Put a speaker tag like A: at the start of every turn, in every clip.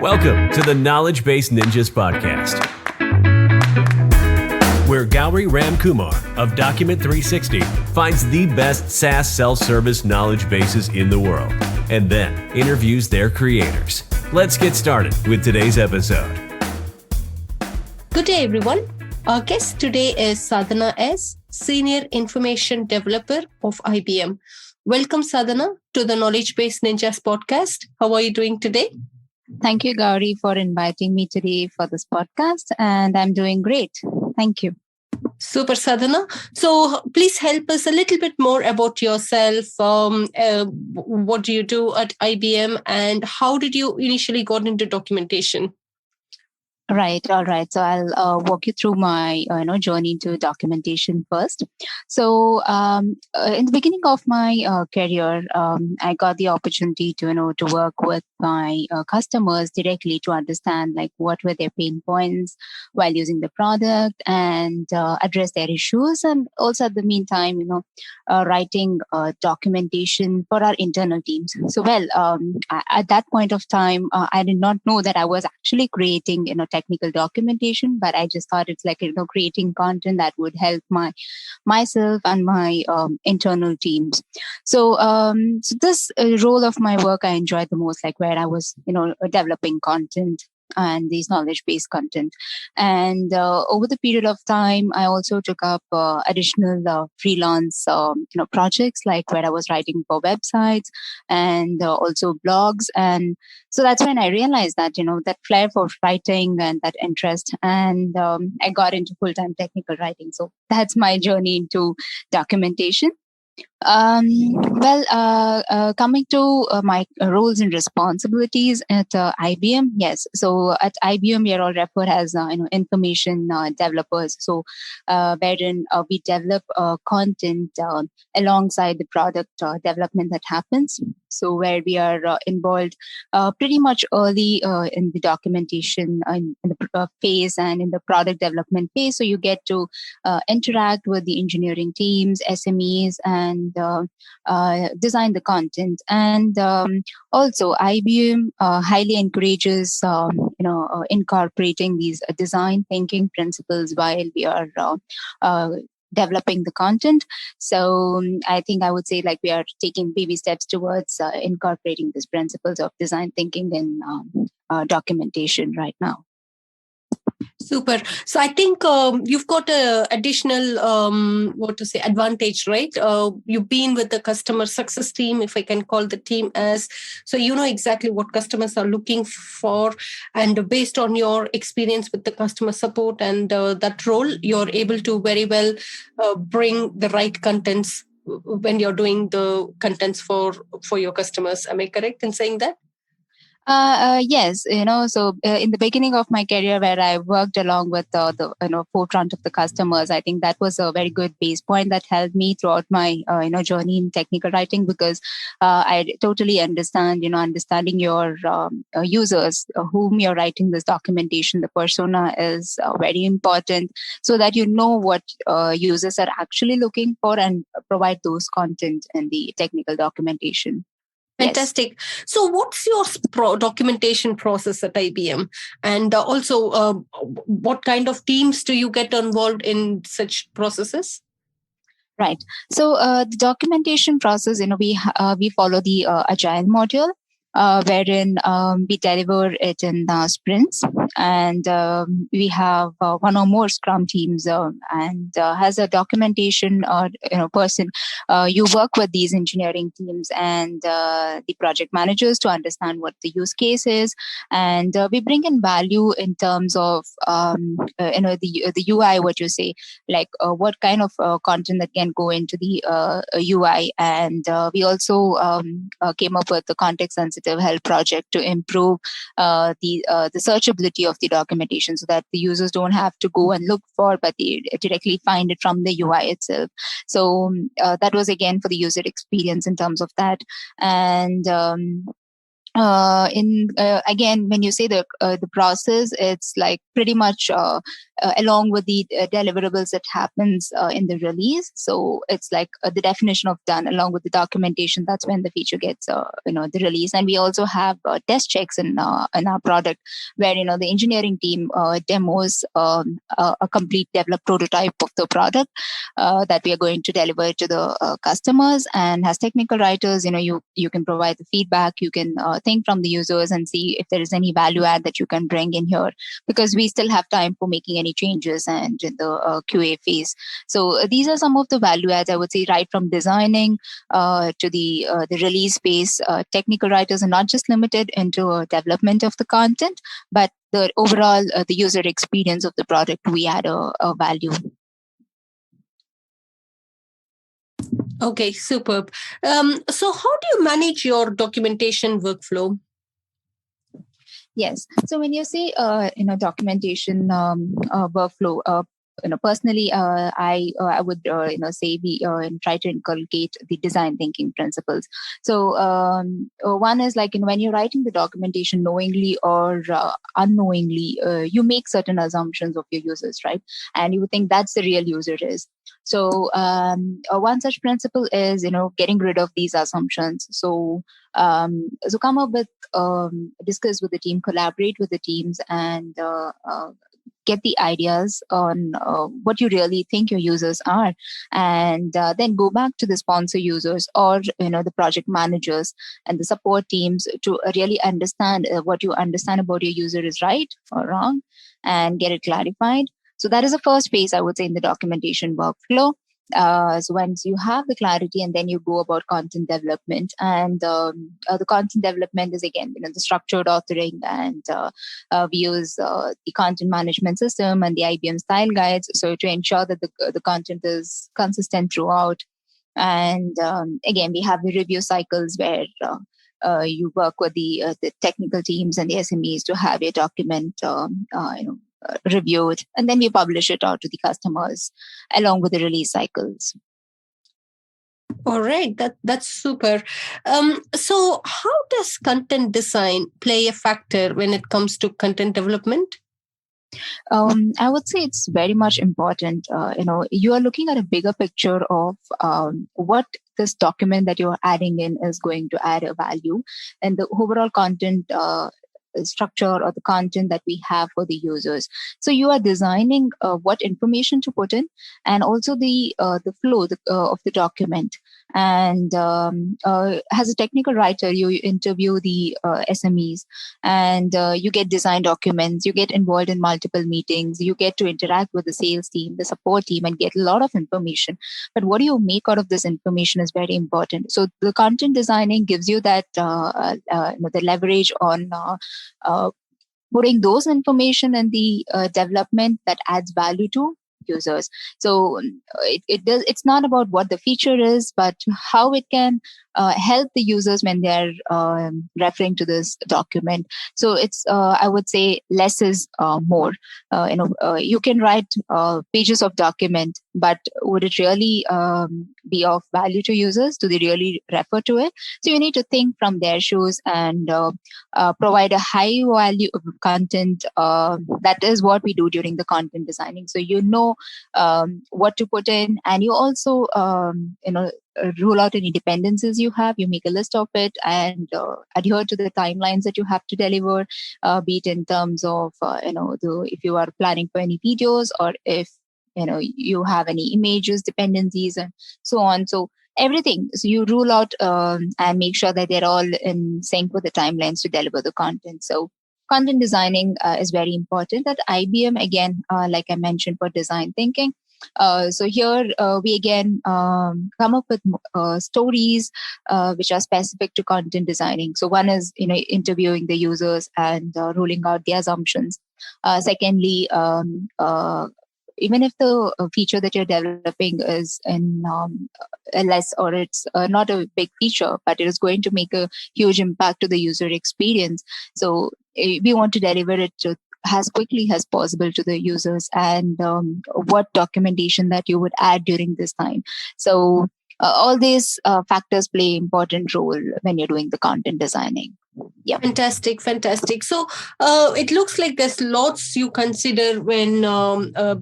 A: Welcome to the Knowledgebase Ninjas podcast, where Gauri Ramkumar of Document 360 finds the best SaaS self-service knowledge bases in the world and then interviews their creators. Let's get started with today's episode.
B: Good day, everyone. Our guest today is Sadhana S, Senior Information Developer of IBM. Welcome, Sadhana, to the Knowledgebase Ninjas podcast. How are you doing today?
C: Thank you, Gauri, for inviting me today for this podcast, and I'm doing great. Thank you.
B: Super, Sadhana. So please help us a little bit more about yourself. What do you do at IBM, and how did you initially got into documentation?
C: Right. All right. So I'll walk you through my journey into documentation first. So in the beginning of my career, I got the opportunity to work with my customers directly to understand like what were their pain points while using the product and address their issues, and also at the meantime writing documentation for our internal teams. So at that point of time, I did not know that I was actually creating technical documentation, but I just thought it's like creating content that would help myself and my internal teams. So this role of my work I enjoyed the most, like where I was developing content and these knowledge-based content. And over the period of time, I also took up additional freelance projects, like where I was writing for websites and also blogs. And so that's when I realized that, that flair for writing and that interest. And I got into full-time technical writing. So that's my journey into documentation. Coming to my roles and responsibilities at IBM, yes. So at IBM, we are all referred as information developers. So wherein we develop content alongside the product development that happens. So where we are involved pretty much early in the documentation in the phase and in the product development phase. So you get to interact with the engineering teams, SMEs, and design the content. And also IBM highly encourages incorporating these design thinking principles while we are developing the content. So I think I would say like we are taking baby steps towards incorporating these principles of design thinking in documentation right now.
B: Super. So I think you've got a additional, advantage, right? You've been with the customer success team, if I can call the team as, so you know exactly what customers are looking for. And based on your experience with the customer support and that role, you're able to very well bring the right contents when you're doing the contents for your customers. Am I correct in saying that?
C: Yes, so in the beginning of my career where I worked along with the forefront of the customers, I think that was a very good base point that helped me throughout my journey in technical writing, because I totally understand, understanding your users whom you're writing this documentation, the persona is very important, so that you know what users are actually looking for and provide those content in the technical documentation.
B: Fantastic. Yes. So what's your documentation process at IBM? And also, what kind of teams do you get involved in such processes?
C: Right. So the documentation process, we follow the agile module, wherein we deliver it in sprints, and we have one or more scrum teams, and has a documentation person. You work with these engineering teams and the project managers to understand what the use case is, and we bring in value in terms of the UI, what you say, like what kind of content that can go into the UI, and we also came up with the context sensitive help project to improve the searchability of the documentation, so that the users don't have to go and look for, but they directly find it from the UI itself. So that was again for the user experience in terms of that. And again, when you say the process, it's like pretty much along with the deliverables that happens in the release. So it's like the definition of done along with the documentation. That's when the feature gets, the release. And we also have test checks in our product where, the engineering team demos a complete developed prototype of the product that we are going to deliver to the customers. And as technical writers, you can provide the feedback, you can think from the users and see if there is any value add that you can bring in here, because we still have time for making any changes and in the QA phase. So these are some of the value adds, I would say, right from designing to the release phase. Technical writers are not just limited into development of the content, but the overall the user experience of the product, we add a value.
B: Okay, superb. So how do you manage your documentation workflow?
C: Yes. So when you say, documentation workflow, personally, I would, say we try to inculcate the design thinking principles. So one is like, when you're writing the documentation knowingly or unknowingly, you make certain assumptions of your users, right? And you think that's the real user is. So one such principle is, getting rid of these assumptions. So come up with, discuss with the team, collaborate with the teams, and get the ideas on what you really think your users are, and then go back to the sponsor users or the project managers and the support teams to really understand what you understand about your user is right or wrong, and get it clarified. So that is the first phase, I would say, in the documentation workflow. So once you have the clarity, and then you go about content development, and the content development is again, the structured authoring, and we use the content management system and the IBM style guides, so to ensure that the content is consistent throughout. And again, we have the review cycles where you work with the technical teams and the SMEs to have your document, reviewed, and then we publish it out to the customers along with the release cycles.
B: All right, that's super. So how does content design play a factor when it comes to content development?
C: I would say it's very much important. You are looking at a bigger picture of what this document that you're adding in is going to add a value, and the overall content structure or the content that we have for the users. So you are designing what information to put in, and also the flow of the document. And as a technical writer, you interview the SMEs, and you get design documents, you get involved in multiple meetings, you get to interact with the sales team, the support team, and get a lot of information. But what do you make out of this information is very important. So the content designing gives you that the leverage on putting those information in the development that adds value to users. So it's not about what the feature is, but how it can help the users when they're referring to this document. So it's I would say less is more. You can write pages of document, but would it really be of value to users? Do they really refer to it? So you need to think from their shoes and provide a high value of content. That is what we do during the content designing. So what to put in, and you also rule out any dependencies you have. You make a list of it and adhere to the timelines that you have to deliver, be it in terms of if you are planning for any videos, or if you have any images dependencies and so on. So everything, so you rule out and make sure that they're all in sync with the timelines to deliver the content. So content designing is very important at IBM, again, like I mentioned, for design thinking. So here we again come up with stories which are specific to content designing. So one is interviewing the users and ruling out the assumptions. Secondly, even if the feature that you're developing is in less, or it's not a big feature, but it is going to make a huge impact to the user experience. So we want to deliver it to as quickly as possible to the users, and what documentation that you would add during this time. So all these factors play important role when you're doing the content designing. Yeah.
B: Fantastic. So it looks like there's lots you consider when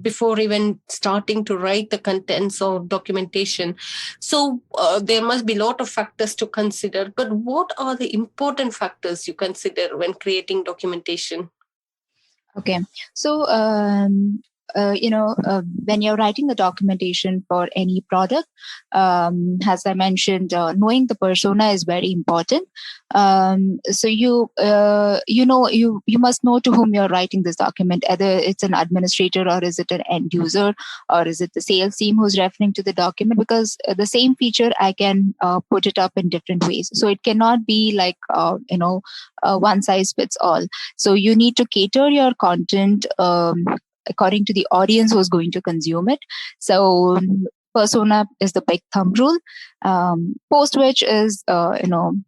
B: before even starting to write the contents or documentation. So there must be a lot of factors to consider. But what are the important factors you consider when creating documentation?
C: Okay. So, when you're writing the documentation for any product, as I mentioned, knowing the persona is very important. So you must know to whom you're writing this document, either it's an administrator or is it an end user or is it the sales team who's referring to the document, because the same feature I can put it up in different ways. So it cannot be like, one size fits all. So you need to cater your content according to the audience who's going to consume it. So persona is the big thumb rule. Post which is, sounding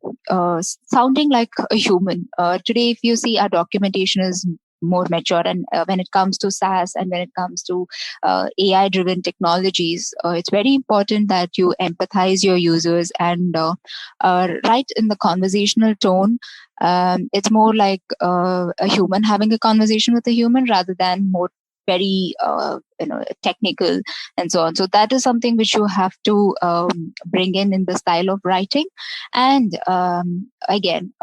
C: like a human. Today, if you see, our documentation is more mature, and when it comes to SaaS and when it comes to AI driven technologies, it's very important that you empathize your users and write in the conversational tone. It's more like a human having a conversation with a human rather than more very technical and so on. So that is something which you have to bring in the style of writing. And again,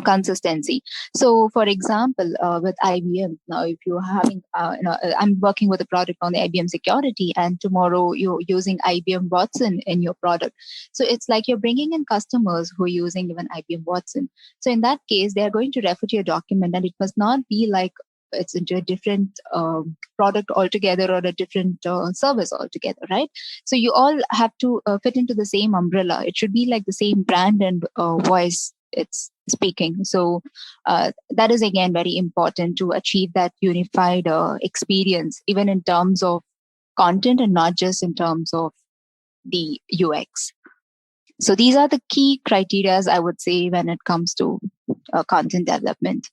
C: consistency. So for example, with IBM, now if you're having I'm working with a product on the IBM security, and tomorrow you're using IBM Watson in your product, so it's like you're bringing in customers who are using even IBM Watson. So in that case, they're going to refer to your document, and it must not be like it's into a different product altogether or a different service altogether, right? So you all have to fit into the same umbrella. It should be like the same brand and voice it's speaking. So that is again very important to achieve that unified experience, even in terms of content and not just in terms of the UX. So these are the key criteria, I would say, when it comes to content development.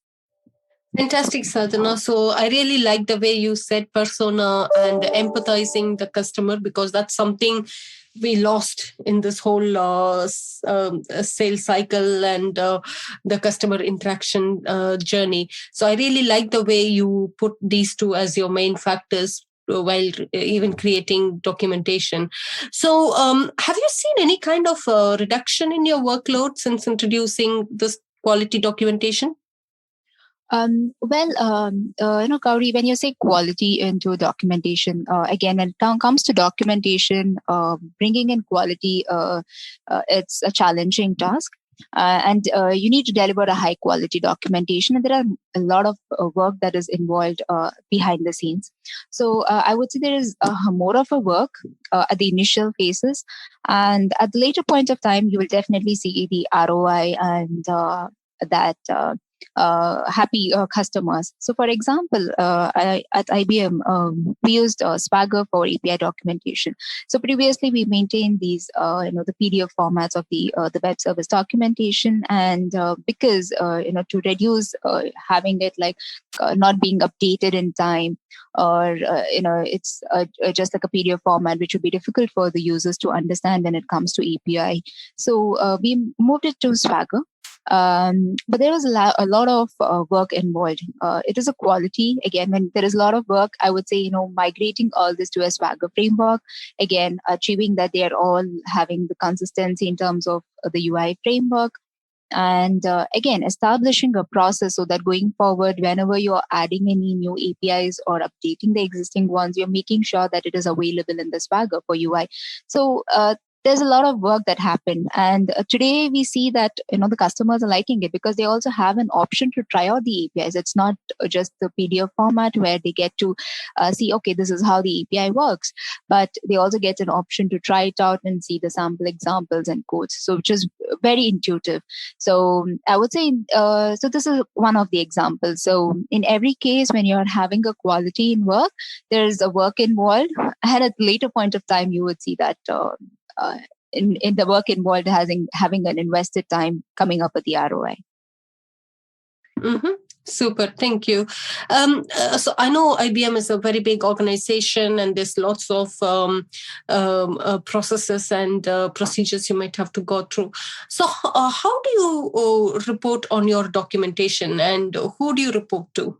B: Fantastic, Sadhana. So I really like the way you said persona and empathizing the customer, because that's something we lost in this whole sales cycle and the customer interaction journey. So I really like the way you put these two as your main factors while even creating documentation. So have you seen any kind of reduction in your workload since introducing this quality documentation?
C: Gauri, when you say quality into documentation, again, when it comes to documentation, bringing in quality, it's a challenging task. And you need to deliver a high quality documentation. And there are a lot of work that is involved behind the scenes. So I would say there is more of a work at the initial phases. And at the later point of time, you will definitely see the ROI and that happy customers. So, for example, at IBM, we used Swagger for API documentation. So previously, we maintained these, the PDF formats of the web service documentation, and because to reduce having it like not being updated in time, or it's just like a PDF format, which would be difficult for the users to understand when it comes to API. So we moved it to Swagger. But there was a lot of work involved. It is a quality. Again, when there is a lot of work, I would say, migrating all this to a Swagger framework, again, achieving that they are all having the consistency in terms of the UI framework. And again, establishing a process so that going forward, whenever you're adding any new APIs or updating the existing ones, you're making sure that it is available in the Swagger for UI. So there's a lot of work that happened, and today we see that the customers are liking it because they also have an option to try out the APIs. It's not just the PDF format where they get to see, okay, this is how the API works, but they also get an option to try it out and see the sample examples and codes. So which is very intuitive. So I would say, so this is one of the examples. So in every case, when you're having a quality in work, there's a work involved, and at a later point of time, you would see that. In the work involved having an invested time coming up with the ROI.
B: Mm-hmm. Super, thank you. So I know IBM is a very big organization, and there's lots of processes and procedures you might have to go through. So, how do you report on your documentation, and who do you report to?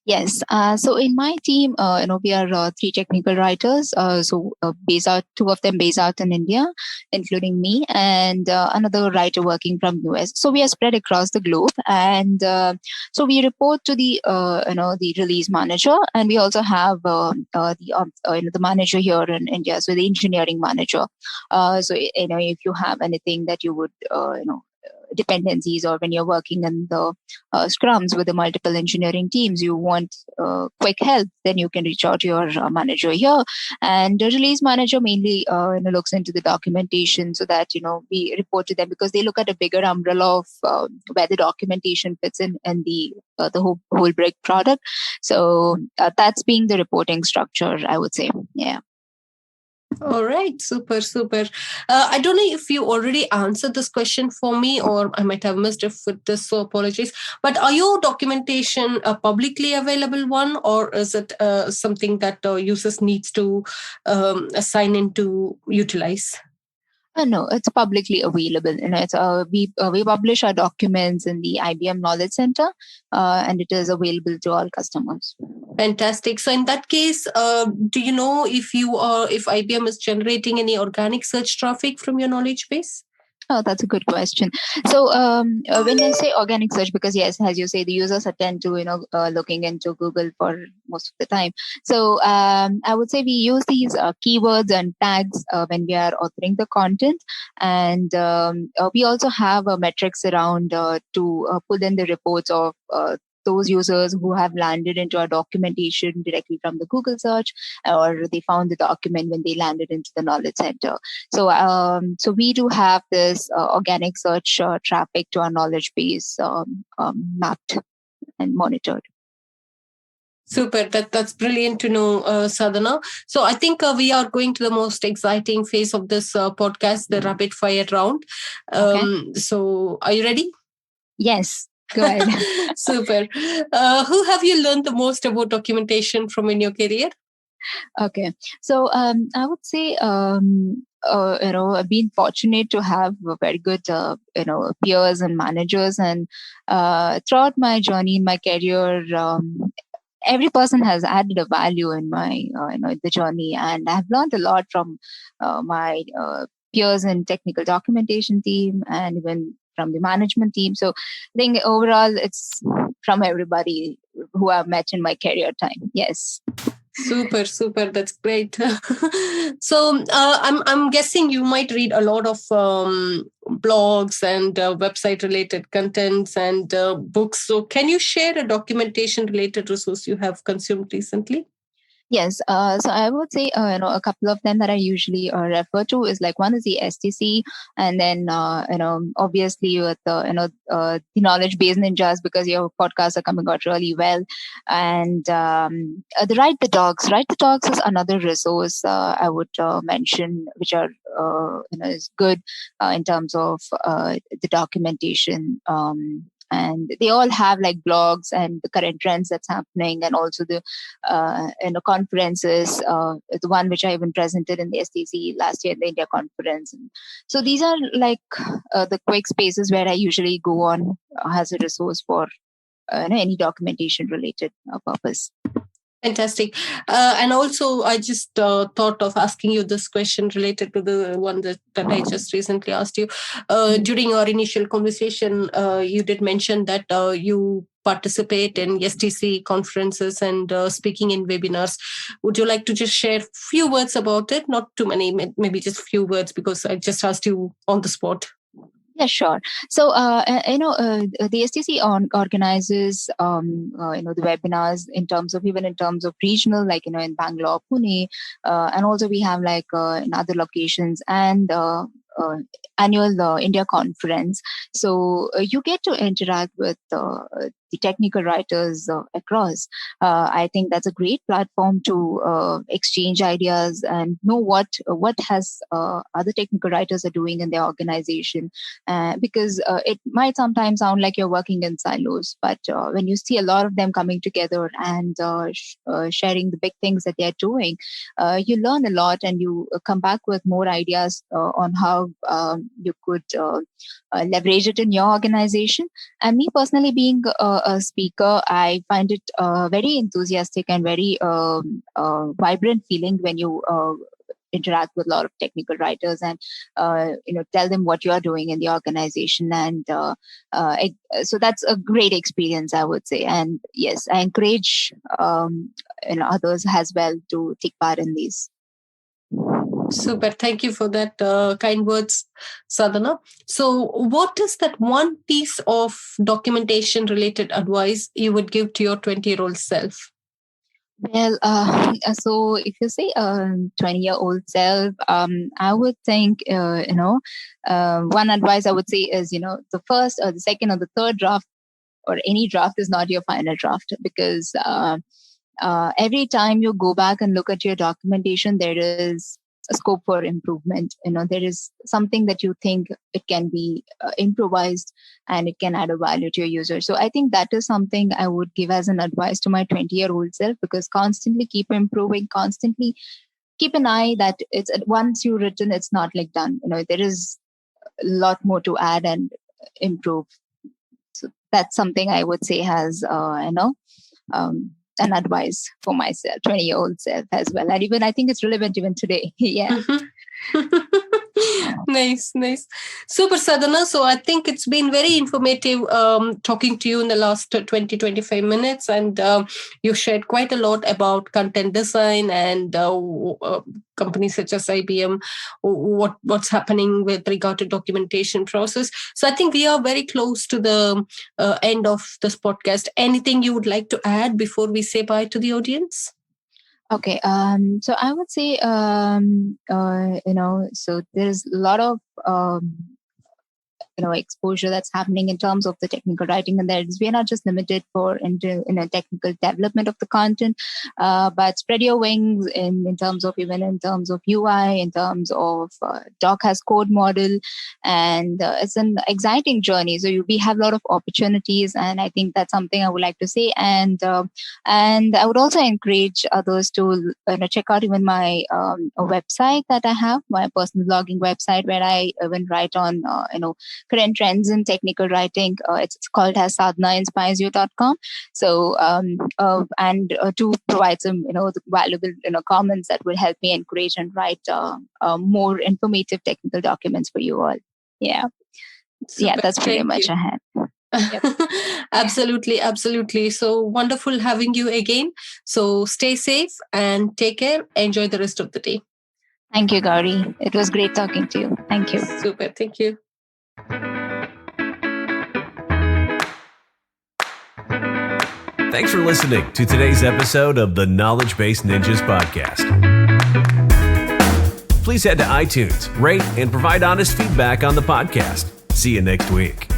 C: Yes. So in my team, we are three technical writers. Based out, two of them based out in India, including me, and another writer working from US. So we are spread across the globe, and so we report to the release manager, and we also have the manager here in India, so the engineering manager. If you have anything that you would dependencies, or when you're working in the scrums with the multiple engineering teams, you want quick help, then you can reach out to your manager here. And the release manager mainly looks into the documentation, so that we report to them, because they look at a bigger umbrella of where the documentation fits in and the whole brick product. So that's being the reporting structure, I would say. Yeah.
B: All right, super, super. I don't know if you already answered this question for me, or I might have missed it with this, so apologies. But are your documentation a publicly available one, or is it something that users needs to sign in to utilize?
C: No, it's publicly available. We publish our documents in the IBM Knowledge Center, and it is available to all customers.
B: Fantastic. So in that case, do you know if IBM is generating any organic search traffic from your knowledge base?
C: Oh, that's a good question. So when I say organic search, because yes, as you say, the users attend to looking into Google for most of the time. So I would say we use these keywords and tags when we are authoring the content, and we also have metrics around to pull in the reports of those users who have landed into our documentation directly from the Google search, or they found the document when they landed into the Knowledge Center. So we do have this organic search traffic to our knowledge base mapped and monitored.
B: Super. That's brilliant to know, Sadhana. So I think we are going to the most exciting phase of this podcast, the rapid fire round. So are you ready?
C: Yes. Go ahead.
B: Super. Who have you learned the most about documentation from in your career?
C: Okay. So I would say, I've been fortunate to have very good, peers and managers. And throughout my journey in my career, every person has added a value in my, the journey. And I've learned a lot from my peers in technical documentation team, and even from the management team. So I think overall it's from everybody who I've met in my career time. Yes.
B: Super. That's great. So I'm guessing you might read a lot of blogs and website related contents and books. So can you share a documentation related resource you have consumed recently?
C: Yes. So I would say, a couple of them that I usually refer to is, like, one is the STC, and then, obviously with the Knowledgebase Ninjas, because your podcasts are coming out really well. And the Write the Docs. Write the Docs is another resource I would mention, which are, is good in terms of the documentation. And they all have like blogs and the current trends that's happening, and also the conferences. The one which I even presented in the STC last year, the India conference. And so these are like the quick spaces where I usually go on as a resource for any documentation related purpose.
B: Fantastic. And also, I just thought of asking you this question related to the one that I just recently asked you. During our initial conversation, you did mention that you participate in STC conferences and speaking in webinars. Would you like to just share a few words about it? Not too many, maybe just a few words, because I just asked you on the spot.
C: Yeah, sure. So, the STC organizes, the webinars in terms of regional, like, in Bangalore, Pune, and also we have like in other locations, and annual India conference. So you get to interact with the the technical writers across. I think that's a great platform to exchange ideas and know what has other technical writers are doing in their organization. Because it might sometimes sound like you're working in silos, but when you see a lot of them coming together and sharing the big things that they're doing, you learn a lot and you come back with more ideas on how you could leverage it in your organization. And me personally, being a speaker, I find it very enthusiastic and very vibrant feeling when you interact with a lot of technical writers and tell them what you're doing in the organization. And so that's a great experience, I would say. And yes, I encourage others as well to take part in these.
B: Super. Thank you for that kind words, Sadhana. So what is that one piece of documentation related advice you would give to your 20-year-old self?
C: Well, so if you say 20-year-old self, I would think, one advice I would say is, the first or the second or the third draft or any draft is not your final draft, because every time you go back and look at your documentation, there is a scope for improvement. There is something that you think it can be improvised and it can add a value to your user. So I think that is something I would give as an advice to my 20-year-old self, because constantly keep improving, constantly keep an eye that it's once you've written, it's not like done. There is a lot more to add and improve. So that's something I would say has, an advice for myself, 20-year-old self as well. And even I think it's relevant even today. Yeah.
B: Nice. Super, Sadhana. So I think it's been very informative talking to you in the last 20-25 minutes. And you shared quite a lot about content design and companies such as IBM, what's happening with regard to documentation process. So I think we are very close to the end of this podcast. Anything you would like to add before we say bye to the audience?
C: Okay. So I would say, so there's a lot of, exposure that's happening in terms of the technical writing, and we are not just limited into technical development of the content, but spread your wings in terms of UI, in terms of Doc has code model, and it's an exciting journey. So we have a lot of opportunities, and I think that's something I would like to say. And I would also encourage others to check out even my website that I have, my personal blogging website, where I even write on current trends in technical writing. It's called as sadhanainspiresyou.com. So and to provide some valuable comments that will help me encourage and write more informative technical documents for you all. Yeah. Super. Yeah, that's pretty much I had. Yep.
B: Absolutely. So wonderful having you again. So stay safe and take care. Enjoy the rest of the day.
C: Thank you, Gauri. It was great talking to you. Thank you.
B: Super. Thank you.
A: Thanks for listening to today's episode of the Knowledgebase Ninjas podcast. Please head to iTunes, rate, and provide honest feedback on the podcast. See you next week.